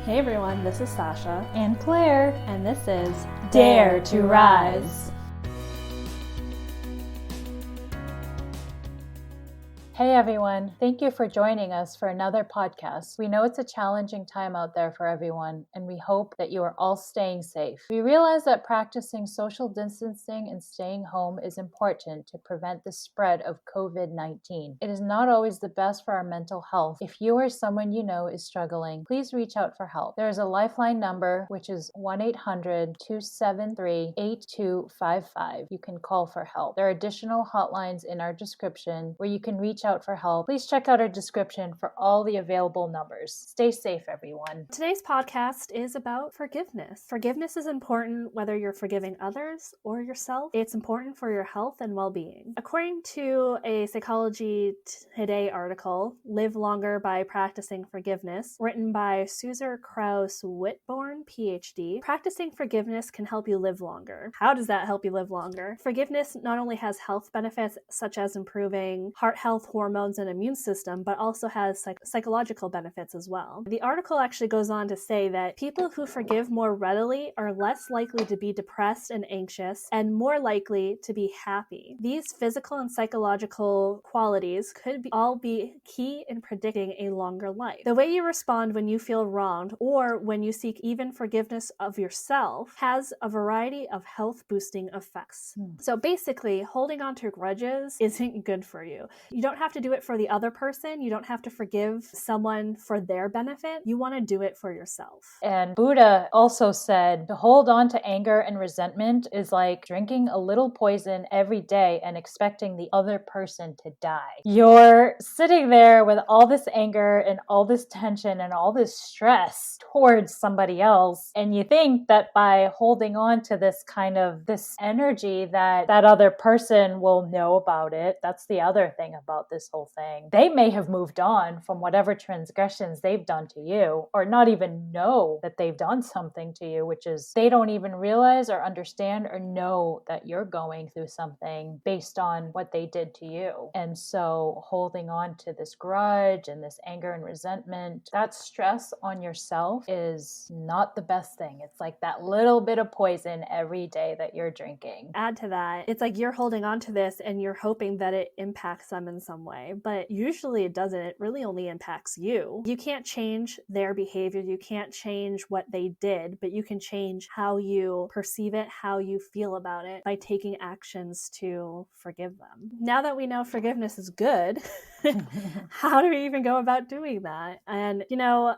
Hey everyone, this is Sasha. And Claire. And this is Dare to Rise. Hey everyone, thank you for joining us for another podcast. We know it's a challenging time out there for everyone, and we hope that you are all staying safe. We realize that practicing social distancing and staying home is important to prevent the spread of COVID-19. It is not always the best for our mental health. If you or someone you know is struggling, please reach out for help. There is a lifeline number, which is 1-800-273-8255. You can call for help. There are additional hotlines in our description where you can reach out for help. Please check out our description for all the available numbers. Stay safe, everyone. Today's podcast is about forgiveness. Forgiveness is important whether you're forgiving others or yourself. It's important for your health and well-being. According to a Psychology Today article, Live Longer by Practicing Forgiveness, written by Suzer Krauss Whitborn, PhD, practicing forgiveness can help you live longer. How does that help you live longer? Forgiveness not only has health benefits such as improving heart health, hormones, and immune system, but also has psychological benefits as well. The article actually goes on to say that people who forgive more readily are less likely to be depressed and anxious and more likely to be happy. These physical and psychological qualities could all be key in predicting a longer life. The way you respond when you feel wronged or when you seek even forgiveness of yourself has a variety of health boosting effects. So basically, holding on to grudges isn't good for you. You don't have to do it for the other person. You don't have to forgive someone for their benefit. You want to do it for yourself. And Buddha also said to hold on to anger and resentment is like drinking a little poison every day and expecting the other person to die. You're sitting there with all this anger and all this tension and all this stress towards somebody else. And you think that by holding on to this energy that other person will know about it. That's the other thing about this whole thing. They may have moved on from whatever transgressions they've done to you, or not even know that they've done something to you, which is they don't even realize or understand or know that you're going through something based on what they did to you. And so holding on to this grudge and this anger and resentment, that stress on yourself is not the best thing. It's like that little bit of poison every day that you're drinking. Add to that, it's like you're holding on to this and you're hoping that it impacts them in some way, but usually it doesn't. It really only impacts you. You can't change their behavior. You can't change what they did, but you can change how you perceive it, how you feel about it by taking actions to forgive them. Now that we know forgiveness is good, how do we even go about doing that? And,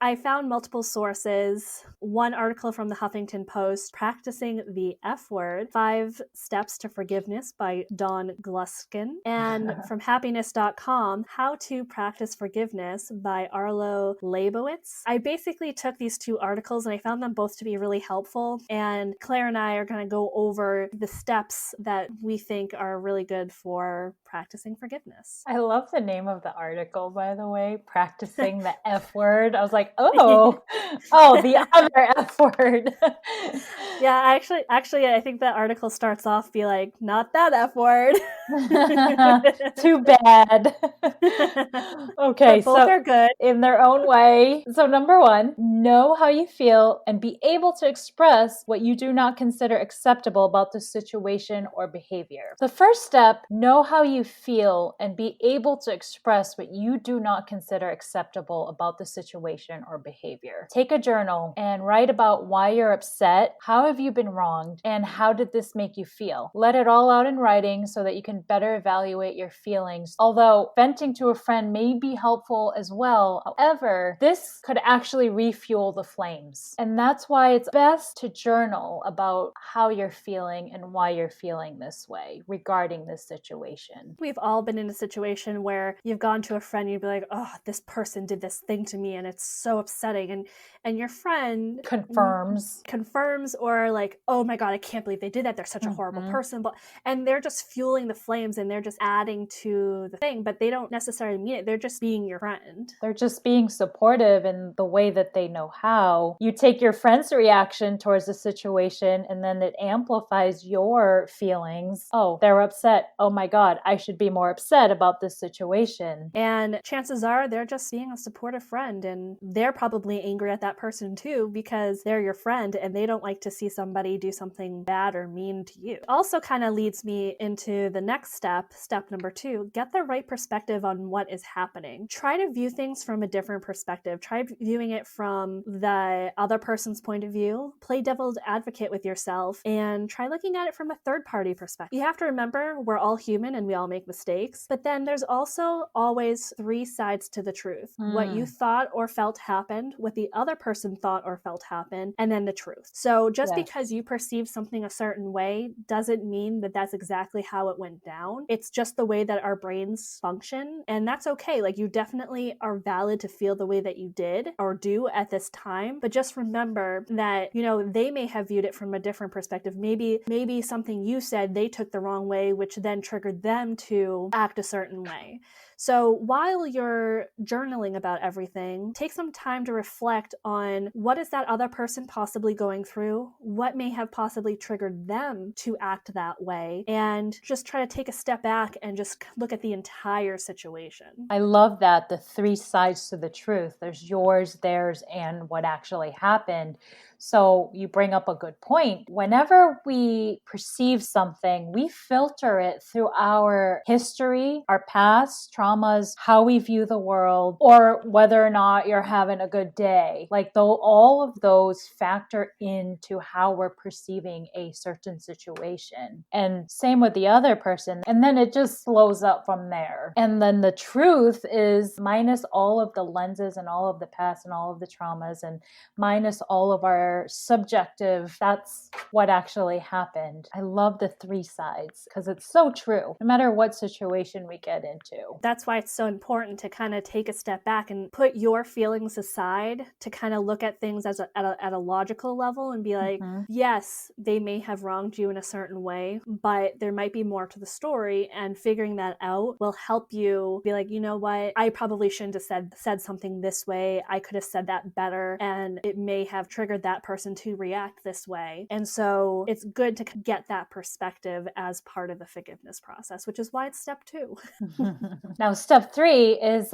I found multiple sources. One article from the Huffington Post, Practicing the F Word, 5 Steps to Forgiveness by Dawn Gluskin. And from happiness.com, How to Practice Forgiveness by Arlo Leibowitz. I basically took these 2 articles and I found them both to be really helpful. And Claire and I are going to go over the steps that we think are really good for practicing forgiveness. I love the name of the article, by the way, Practicing the F Word. I was like, the other F word. Yeah, actually, I think that article starts off be like, not that F word. Too bad. Okay, but both are good in their own way. So number 1, know how you feel and be able to express what you do not consider acceptable about the situation or behavior. The first step, know how you feel and be able to express what you do not consider acceptable about the situation or behavior. Take a journal and write about why you're upset, how have you been wronged, and how did this make you feel. Let it all out in writing so that you can better evaluate your feelings. Although venting to a friend may be helpful as well, however, this could actually refuel the flames. And that's why it's best to journal about how you're feeling and why you're feeling this way regarding this situation. We've all been in a situation where you've gone to a friend and you'd be like, oh, this person did this thing to me and it's so upsetting. And your friend confirms or like, oh my God, I can't believe they did that. They're such a horrible person. And they're just fueling the flames and they're just adding to the thing. thing, but they don't necessarily mean it. They're just being your friend. They're just being supportive in the way that they know how. You take your friend's reaction towards the situation and then it amplifies your feelings. Oh, they're upset. Oh my God, I should be more upset about this situation. And chances are they're just being a supportive friend, and they're probably angry at that person too because they're your friend and they don't like to see somebody do something bad or mean to you. Also kind of leads me into the next step number 2, get the right perspective on what is happening. Try to view things from a different perspective. Try viewing it from the other person's point of view. Play devil's advocate with yourself and try looking at it from a third party perspective. You have to remember we're all human and we all make mistakes, but then there's also always 3 sides to the truth. What you thought or felt happened, what the other person thought or felt happened, and then the truth. So just because you perceive something a certain way doesn't mean that that's exactly how it went down. It's just the way that our brains function, and that's okay. Like, you definitely are valid to feel the way that you did or do at this time, but just remember that, you know, they may have viewed it from a different perspective. Maybe something you said they took the wrong way, which then triggered them to act a certain way. So while you're journaling about everything, take some time to reflect on what is that other person possibly going through, what may have possibly triggered them to act that way, and just try to take a step back and just look at the entire situation. I love that, the 3 sides to the truth. There's yours, theirs, and what actually happened. So you bring up a good point. Whenever we perceive something, we filter it through our history, our past traumas, how we view the world, or whether or not you're having a good day. Like, though, all of those factor into how we're perceiving a certain situation. And same with the other person. And then it just slows up from there. And then the truth is, minus all of the lenses and all of the past and all of the traumas and minus all of our subjective, that's what actually happened. I love the 3 sides because it's so true, no matter what situation we get into. That's why it's so important to kind of take a step back and put your feelings aside to kind of look at things as at a logical level and be like, yes, they may have wronged you in a certain way, but there might be more to the story, and figuring that out will help you be like, you know what, I probably shouldn't have said something this way. I could have said that better, and it may have triggered that person to react this way. And so it's good to get that perspective as part of the forgiveness process, which is why it's step 2. Now, step 3 is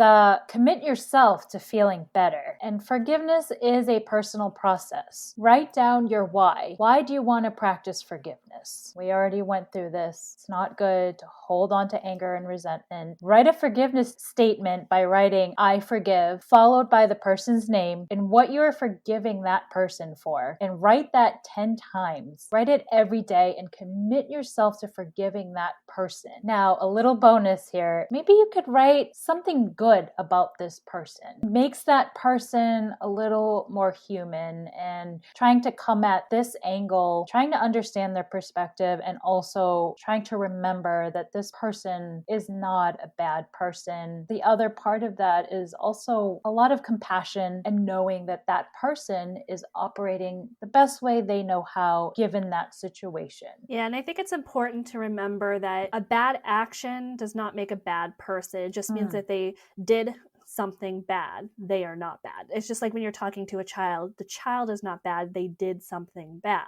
commit yourself to feeling better. And forgiveness is a personal process. Write down your why. Why do you want to practice forgiveness? We already went through this. It's not good to hold on to anger and resentment. Write a forgiveness statement by writing, I forgive, followed by the person's name and what you are forgiving that person for. And write that 10 times. Write it every day and commit yourself to forgiving that person. Now, a little bonus here. Maybe you could write something good about this person. Makes that person a little more human, and trying to come at this angle, trying to understand their perspective, and also trying to remember that this person is not a bad person. The other part of that is also a lot of compassion and knowing that that person is operating the best way they know how given that situation. Yeah, and I think it's important to remember that a bad action does not make a bad person. It just means that they did something bad. They are not bad. It's just like when you're talking to a child, the child is not bad. They did something bad.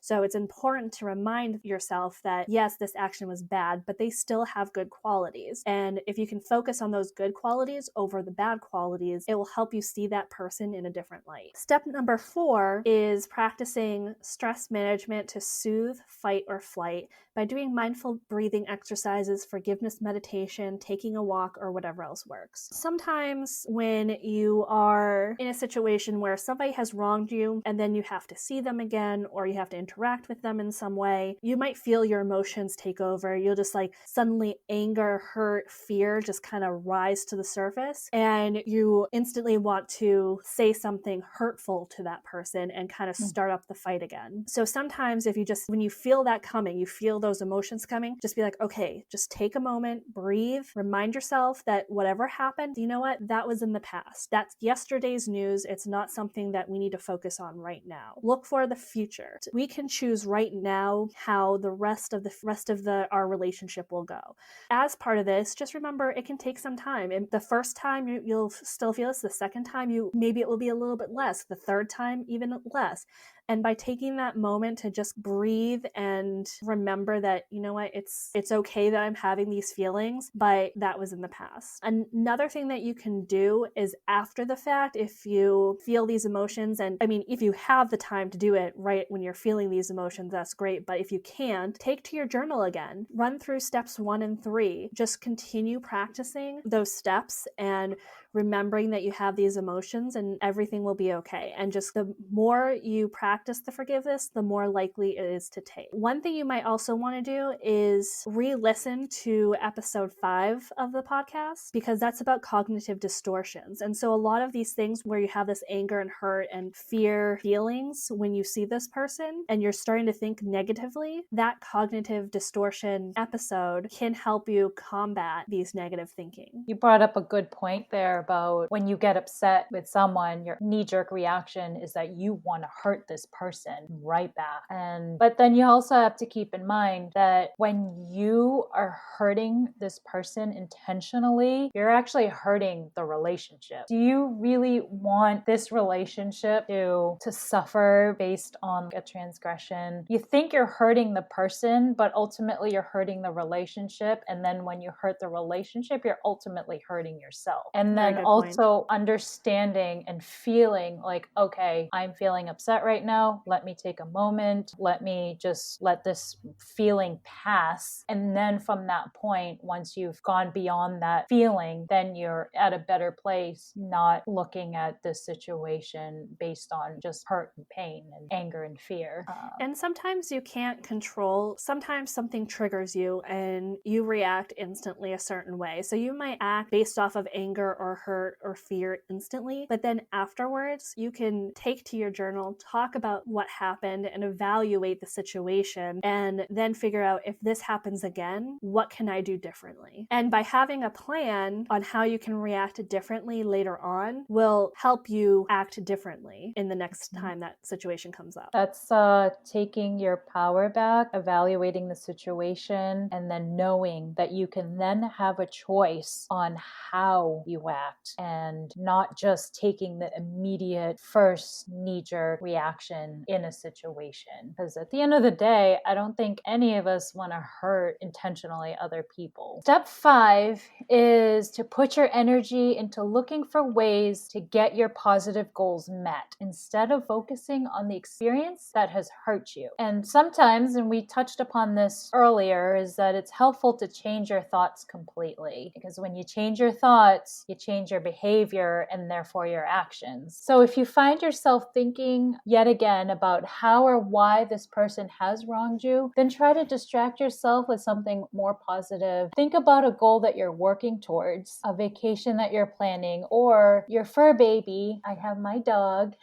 So it's important to remind yourself that yes, this action was bad, but they still have good qualities. And if you can focus on those good qualities over the bad qualities, it will help you see that person in a different light. Step number 4 is practicing stress management to soothe fight or flight by doing mindful breathing exercises, forgiveness meditation, taking a walk, or whatever else works. Sometimes when you are in a situation where somebody has wronged you and then you have to see them again, or you have to interact with them in some way, you might feel your emotions take over. You'll just like suddenly anger, hurt, fear just kind of rise to the surface, and you instantly want to say something hurtful to that person and kind of start up the fight again. So sometimes when you feel that coming, you feel those emotions coming, just be like, okay, just take a moment, breathe, remind yourself that whatever happened, you know know what, that was in the past. That's yesterday's news. It's not something that we need to focus on right now. Look for the future. We can choose right now how the rest of our relationship will go. As part of this, just remember it can take some time. And the first time you'll still feel this. The second time maybe it will be a little bit less. The third time even less. And by taking that moment to just breathe and remember that, you know what, it's okay that I'm having these feelings, but that was in the past. Another thing that you can do is after the fact, if you feel these emotions, and I mean, if you have the time to do it right when you're feeling these emotions, that's great. But if you can't, take to your journal again, run through steps 1 and 3, just continue practicing those steps and remembering that you have these emotions and everything will be okay. And just the more you practice the forgiveness, the more likely it is to take. One thing you might also want to do is re-listen to episode 5 of the podcast, because that's about cognitive distortions. And so a lot of these things where you have this anger and hurt and fear feelings when you see this person and you're starting to think negatively, that cognitive distortion episode can help you combat these negative thinking. You brought up a good point there about when you get upset with someone, your knee-jerk reaction is that you want to hurt this person right back. But then you also have to keep in mind that when you are hurting this person intentionally, you're actually hurting the relationship. Do you really want this relationship to suffer based on a transgression? You think you're hurting the person, but ultimately you're hurting the relationship. And then when you hurt the relationship, you're ultimately hurting yourself. And then also understanding and feeling like, okay, I'm feeling upset right now. Let me take a moment. Let me just let this feeling pass. And then from that point, once you've gone beyond that feeling, then you're at a better place, not looking at this situation based on just hurt and pain and anger and fear. And sometimes you can't control, sometimes something triggers you and you react instantly a certain way. So you might act based off of anger or hurt or fear instantly, but then afterwards you can take to your journal, talk about what happened and evaluate the situation, and then figure out, if this happens again, what can I do differently? And by having a plan on how you can react differently later on will help you act differently in the next time that situation comes up. That's taking your power back, evaluating the situation, and then knowing that you can then have a choice on how you act and not just taking the immediate first knee-jerk reaction in a situation. Because at the end of the day, I don't think any of us want to hurt intentionally other people. Step 5 is to put your energy into looking for ways to get your positive goals met instead of focusing on the experience that has hurt you. And sometimes, and we touched upon this earlier, is that it's helpful to change your thoughts completely, because when you change your thoughts, you change your behavior and therefore your actions. So if you find yourself thinking yet again about how or why this person has wronged you, then try to distract yourself with something more positive. Think about a goal that you're working towards, a vacation that you're planning, or your fur baby. I have my dog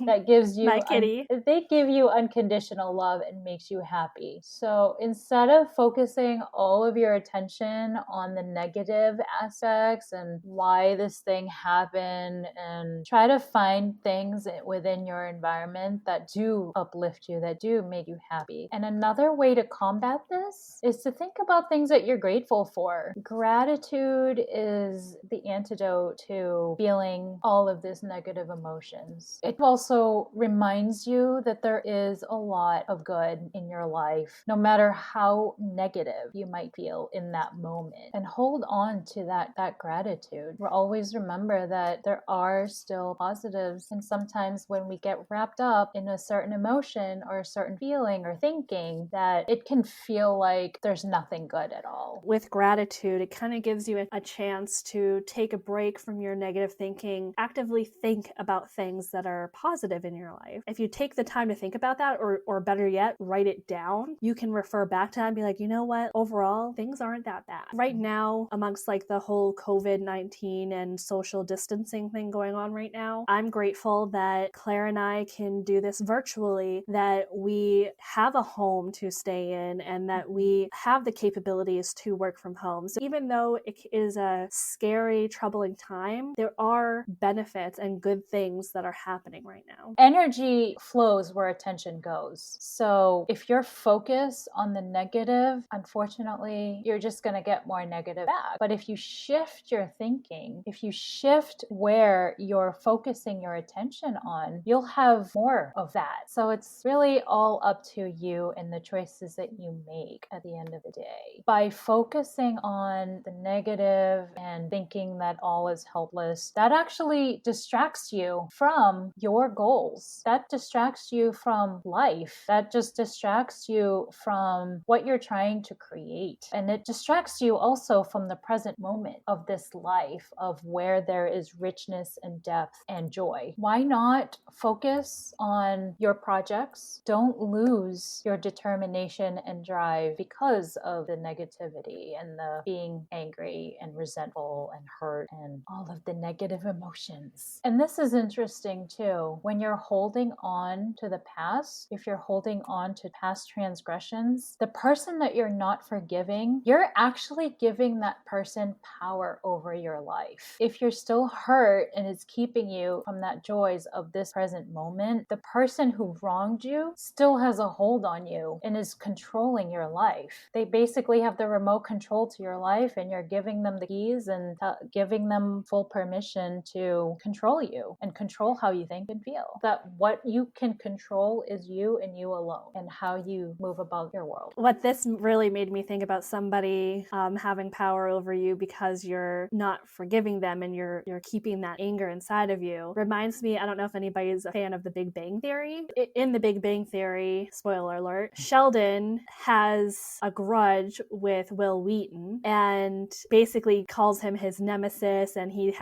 that gives you my kitty. They give you unconditional love and makes you happy. So instead of focusing all of your attention on the negative aspects and why this thing happened, and try to find things within your environment that do uplift you, that do make you happy. And another way to combat this is to think about things that you're grateful for. Gratitude is the antidote to feeling all of these negative emotions. It also reminds you that there is a lot of good in your life, no matter how negative you might feel in that moment. And hold on to that gratitude. We'll always remember that there are still positives. And sometimes when we get wrapped up in a certain emotion or a certain feeling or thinking, that it can feel like there's nothing good at all. With gratitude, it kind of gives you a chance to take a break from your negative thinking, actively think about things that are positive in your life. If you take the time to think about that, or better yet, write it down, you can refer back to that and be like, you know what, overall, things aren't that bad. Right now, amongst like the whole COVID-19 and social distancing thing going on right now, I'm grateful that Claire and I can can do this virtually, that we have a home to stay in, and that we have the capabilities to work from home. So even though it is a scary, troubling time, there are benefits and good things that are happening right now. Energy flows where attention goes. So if you're focused on the negative, unfortunately, you're just going to get more negative back. But if you shift your thinking, if you shift where you're focusing your attention on, you'll have more of that. So it's really all up to you and the choices that you make at the end of the day. By focusing on the negative and thinking that all is helpless, that actually distracts you from your goals. That distracts you from life. That just distracts you from what you're trying to create. And it distracts you also from the present moment of this life, of where there is richness and depth and joy. Why not focus on your projects? Don't lose your determination and drive because of the negativity and the being angry and resentful and hurt and all of the negative emotions. And this is interesting too. When you're holding on to the past, if you're holding on to past transgressions, the person that you're not forgiving, you're actually giving that person power over your life. If you're still hurt and it's keeping you from that joys of this present moment, the person who wronged you still has a hold on you and is controlling your life. They basically have the remote control to your life, and you're giving them the keys and giving them full permission to control you and control how you think and feel. That what you can control is you and you alone, and how you move about your world. What this really made me think about somebody having power over you because you're not forgiving them and you're keeping that anger inside of you reminds me, I don't know if anybody's a fan of the Big Bang Theory. In the Big Bang Theory, spoiler alert, Sheldon has a grudge with Will Wheaton and basically calls him his nemesis, and he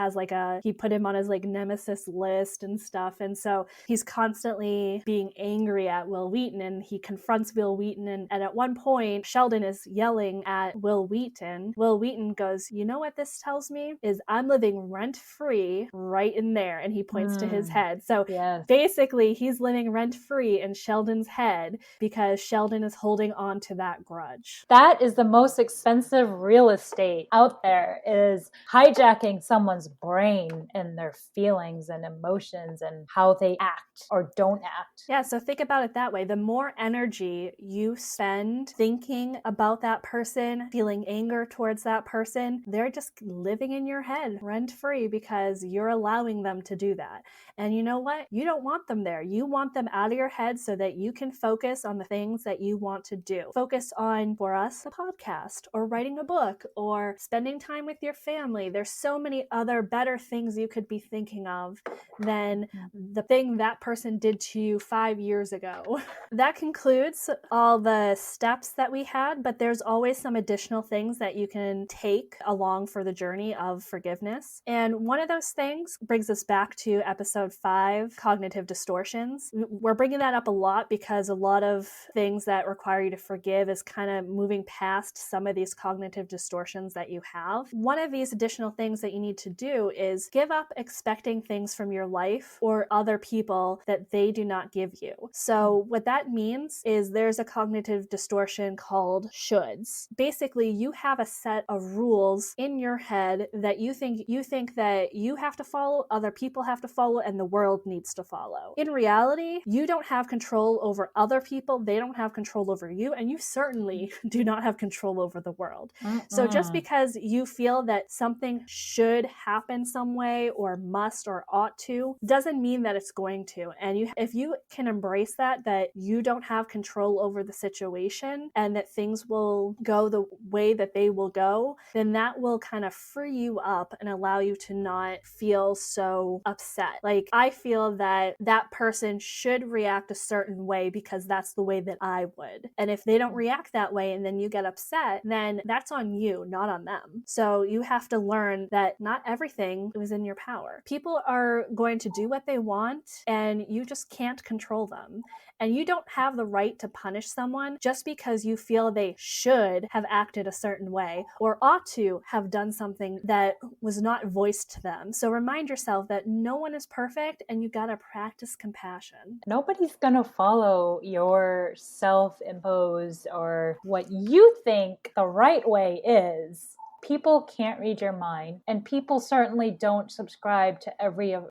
put him on his nemesis list and stuff. And so he's constantly being angry at Will Wheaton, and he confronts Will Wheaton, and at one point Sheldon is yelling at Will Wheaton. Will Wheaton goes, "You know what this tells me? Is I'm living rent free right in there," and he points to his head. So yes. Basically he's living rent free in Sheldon's head because Sheldon is holding on to that grudge. That is the most expensive real estate out there, is hijacking someone's brain and their feelings and emotions and how they act or don't act. Yeah, so think about it that way. The more energy you spend thinking about that person, feeling anger towards that person, they're just living in your head rent free because you're allowing them to do that. And you know what? You don't want them there. You want them out of your head so that you can focus on the things that you want to do. Focus on, for us, a podcast or writing a book or spending time with your family. There's so many other better things you could be thinking of than the thing that person did to you 5 years ago. That concludes all the steps that we had, but there's always some additional things that you can take along for the journey of forgiveness. And one of those things brings us back to episode 5, cognitive distortions. We're bringing that up a lot because a lot of things that require you to forgive is kind of moving past some of these cognitive distortions that you have. One of these additional things that you need to do is give up expecting things from your life or other people that they do not give you. So what that means is there's a cognitive distortion called shoulds. Basically, you have a set of rules in your head that you think that you have to follow, other people have to follow, and the world needs to follow. In reality, you don't have control over other people, they don't have control over you, and you certainly do not have control over the world. So just because you feel that something should happen some way or must or ought to, doesn't mean that it's going to. And if you can embrace that you don't have control over the situation and that things will go the way that they will go, then that will kind of free you up and allow you to not feel so upset. Like, I feel that that person should react a certain way because that's the way that I would. And if they don't react that way and then you get upset, then that's on you, not on them. So you have to learn that not everything is in your power. People are going to do what they want and you just can't control them. And you don't have the right to punish someone just because you feel they should have acted a certain way or ought to have done something that was not voiced to them. So remind yourself that no one is perfect and you gotta practice peace, compassion. Nobody's going to follow your self-imposed or what you think the right way is. People can't read your mind, and people certainly don't subscribe to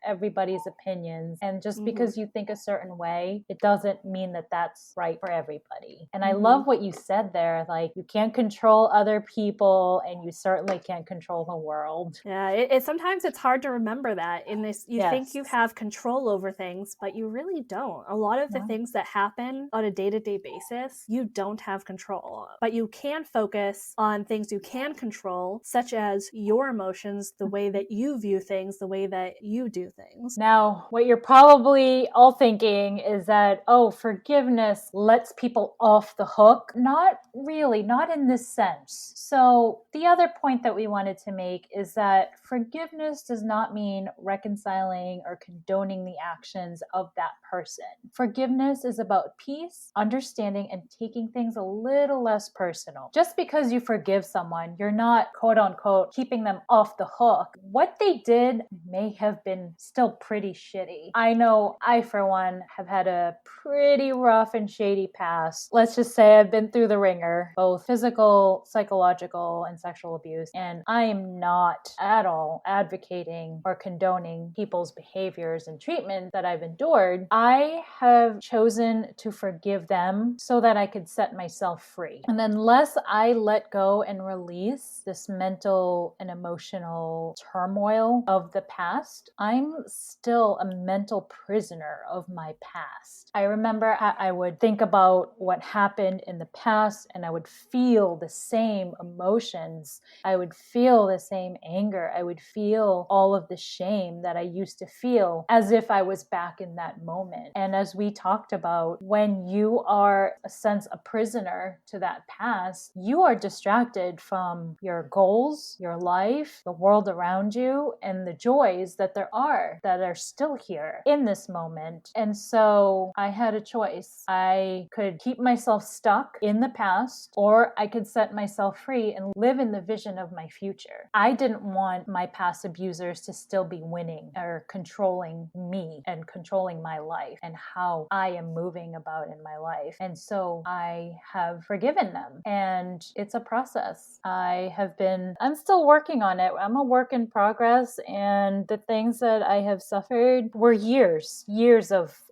everybody's opinions. And just because you think a certain way, it doesn't mean that that's right for everybody. And I love what you said there. Like, you can't control other people, and you certainly can't control the world. Yeah, sometimes it's hard to remember that. In this, you think you Yes. have control over things, but you really don't. A lot of the No. things that happen on a day-to-day basis, you don't have control. But you can focus on things you can control, such as your emotions, the way that you view things, the way that you do things. Now, what you're probably all thinking is that, oh, forgiveness lets people off the hook. Not really, not in this sense. So the other point that we wanted to make is that forgiveness does not mean reconciling or condoning the actions of that person. Forgiveness is about peace, understanding, and taking things a little less personal. Just because you forgive someone, you're not, quote unquote, keeping them off the hook. What they did may have been still pretty shitty. I know I, for one, have had a pretty rough and shady past. Let's just say I've been through the ringer, both physical, psychological, and sexual abuse. And I am not at all advocating or condoning people's behaviors and treatment that I've endured. I have chosen to forgive them so that I could set myself free. And unless I let go and release this mental and emotional turmoil of the past, I'm still a mental prisoner of my past. I remember I would think about what happened in the past, and I would feel the same emotions. I would feel the same anger. I would feel all of the shame that I used to feel as if I was back in that moment. And as we talked about, when you are a prisoner to that past, you are distracted from your goals, your life, the world around you, and the joys that there are that are still here in this moment. And so I had a choice. I could keep myself stuck in the past, or I could set myself free and live in the vision of my future. I didn't want my past abusers to still be winning or controlling me and controlling my life and how I am moving about in my life. And so I have forgiven them. And it's a process. I'm still working on it. I'm a work in progress. And the things that I have suffered were years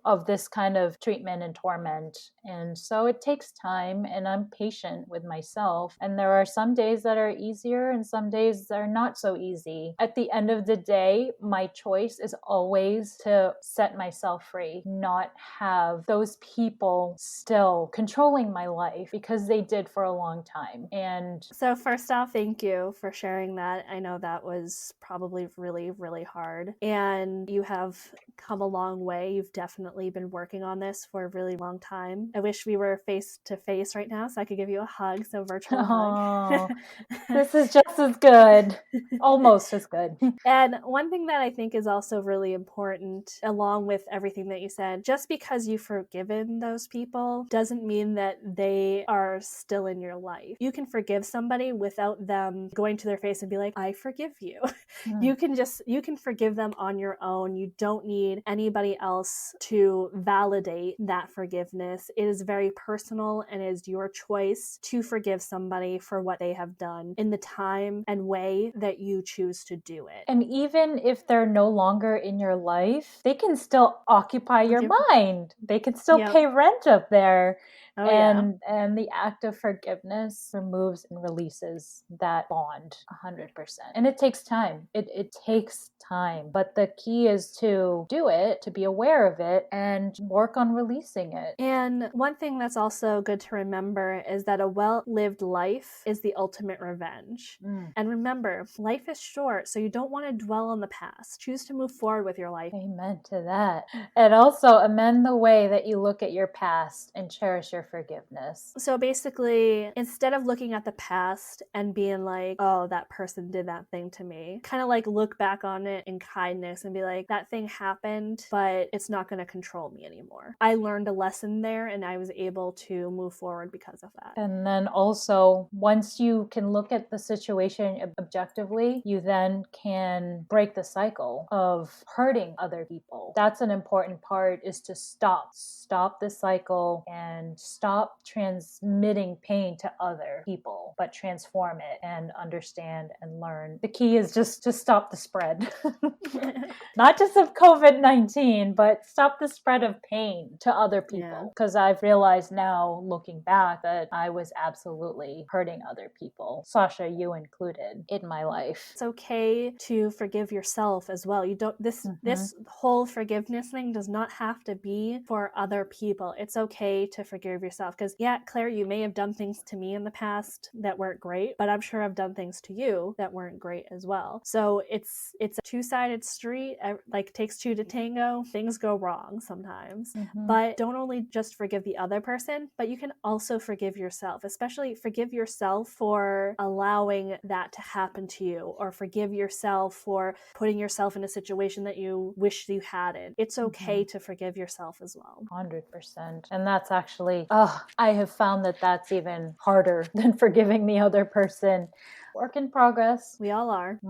of this kind of treatment and torment. And so it takes time, and I'm patient with myself. And there are some days that are easier and some days that are not so easy. At the end of the day, my choice is always to set myself free, not have those people still controlling my life, because they did for a long time. And so first off, thank you for sharing that. I know that was probably really, really hard, and you have come a long way. You've definitely been working on this for a really long time. I wish we were face to face right now so I could give you a hug, so virtual hug. This is just as good, almost as good. And one thing that I think is also really important, along with everything that you said, just because you've forgiven those people doesn't mean that they are still in your life. You can forgive somebody without them going to their face and be like, I forgive you. You can forgive them on your own. You don't need anybody else to validate that forgiveness. It is very personal, and it is your choice to forgive somebody for what they have done in the time and way that you choose to do it. And even if they're no longer in your life, they can still occupy your mind. They can still pay rent up there. Oh, and the act of forgiveness removes and releases that bond 100%. And it takes time. It takes time. But the key is to do it, to be aware of it, and work on releasing it. And one thing that's also good to remember is that a well-lived life is the ultimate revenge. And remember, life is short, so you don't want to dwell on the past. Choose to move forward with your life. Amen to that. And also amend the way that you look at your past and cherish your forgiveness. So basically, instead of looking at the past and being like, oh, that person did that thing to me, kind of like look back on it in kindness and be like, that thing happened, but it's not going to control me anymore. I learned a lesson there and I was able to move forward because of that. And then also, once you can look at the situation objectively, you then can break the cycle of hurting other people. That's an important part, is to stop the cycle and stop transmitting pain to other people, but transform it and understand and learn. The key is just to stop the spread. Not just of COVID-19, but stop the spread of pain to other people. Because I've realized now, looking back, that I was absolutely hurting other people. Sasha, you included, in my life. It's okay to forgive yourself as well. You don't, this whole forgiveness thing does not have to be for other people. It's okay to forgive yourself. Because yeah, Claire, you may have done things to me in the past that weren't great, but I'm sure I've done things to you that weren't great as well. So it's a two-sided street. Like, takes two to tango. Things go wrong sometimes. But don't only just forgive the other person, but you can also forgive yourself. Especially forgive yourself for allowing that to happen to you, or forgive yourself for putting yourself in a situation that you wish you hadn't. It's okay to forgive yourself as well. 100%. And that's actually, I have found that that's even harder than forgiving the other person. Work in progress. We all are.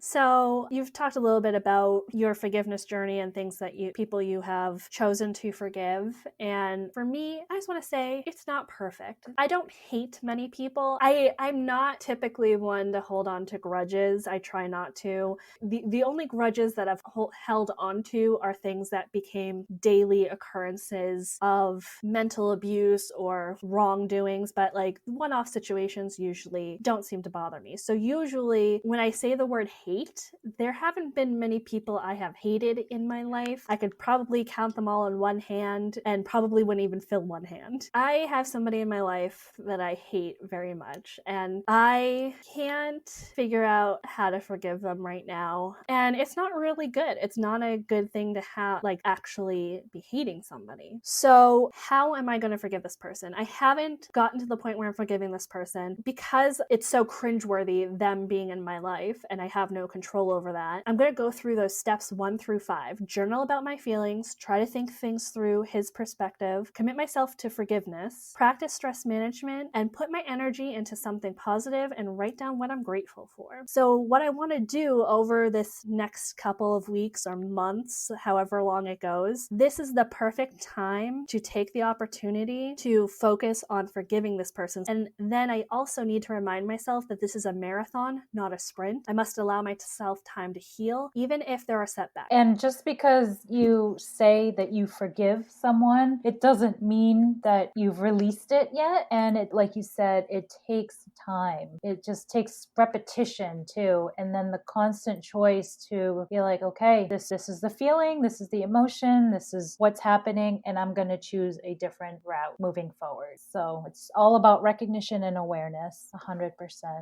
So you've talked a little bit about your forgiveness journey and things that people you have chosen to forgive. And for me, I just want to say it's not perfect. I don't hate many people. I'm not typically one to hold on to grudges. I try not to. The only grudges that I've held on to are things that became daily occurrences of mental abuse or wrongdoings, but like one-off situations usually don't seem to bother me. So usually when I say the word hate, there haven't been many people I have hated in my life. I could probably count them all on one hand and probably wouldn't even fill one hand. I have somebody in my life that I hate very much, and I can't figure out how to forgive them right now. And it's not really good. It's not a good thing to have, like, actually be hating somebody. So how am I going to forgive this person? I haven't gotten to the point where I'm forgiving this person because it's so cringeworthy, them being in my life, and I have no control over that. I'm going to go through those steps 1 through 5. Journal about my feelings, try to think things through his perspective, commit myself to forgiveness, practice stress management, and put my energy into something positive and write down what I'm grateful for. So what I want to do over this next couple of weeks or months, however long it goes, this is the perfect time to take the opportunity to focus on forgiving this person. And then I also need to remind myself that this is a marathon, not a sprint. I must allow myself time to heal, even if there are setbacks. And just because you say that you forgive someone, it doesn't mean that you've released it yet. And it, like you said, it takes time. It just takes repetition too. And then the constant choice to be like, okay, this is the feeling, this is the emotion, this is what's happening, and I'm going to choose a different route moving forward. So it's all about recognition and awareness, 100%.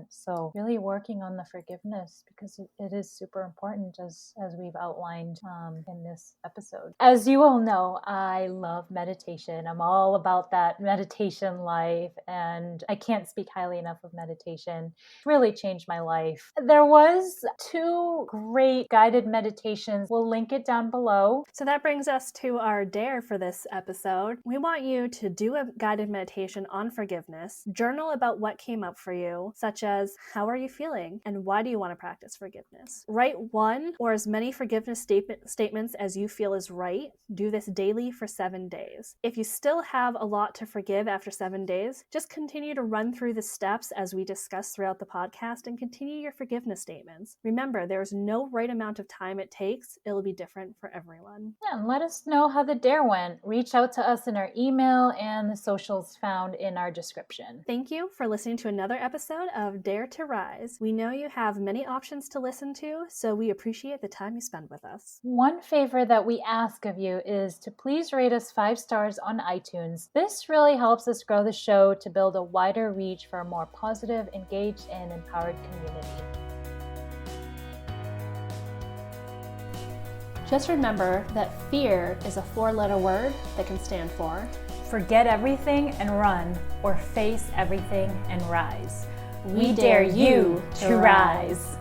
So really working on the forgiveness, because it is super important, as we've outlined in this episode. As you all know, I love meditation. I'm all about that meditation life, and I can't speak highly enough of meditation. It really changed my life. There was 2 great guided meditations. We'll link it down below. So that brings us to our dare for this episode. We want you to do a guided meditation on forgiveness. Journal about what came up for you, such as how are you feeling and why do you want to practice forgiveness. Write 1 or as many forgiveness statements as you feel is right. Do this daily for 7 days. If you still have a lot to forgive after 7 days, just continue to run through the steps as we discussed throughout the podcast and continue your forgiveness statements. Remember, there's no right amount of time it takes. It'll be different for everyone. Yeah, and let us know how the dare went. Reach out to us in our email and the socials found in our description. Thank you for listening to another episode of Dare to Rise. We know you have many options to listen to, so we appreciate the time you spend with us. One favor that we ask of you is to please rate us 5 stars on iTunes. This really helps us grow the show to build a wider reach for a more positive, engaged, and empowered community. Just remember that fear is a 4-letter word that can stand for forget everything and run, or face everything and rise. We dare you to rise.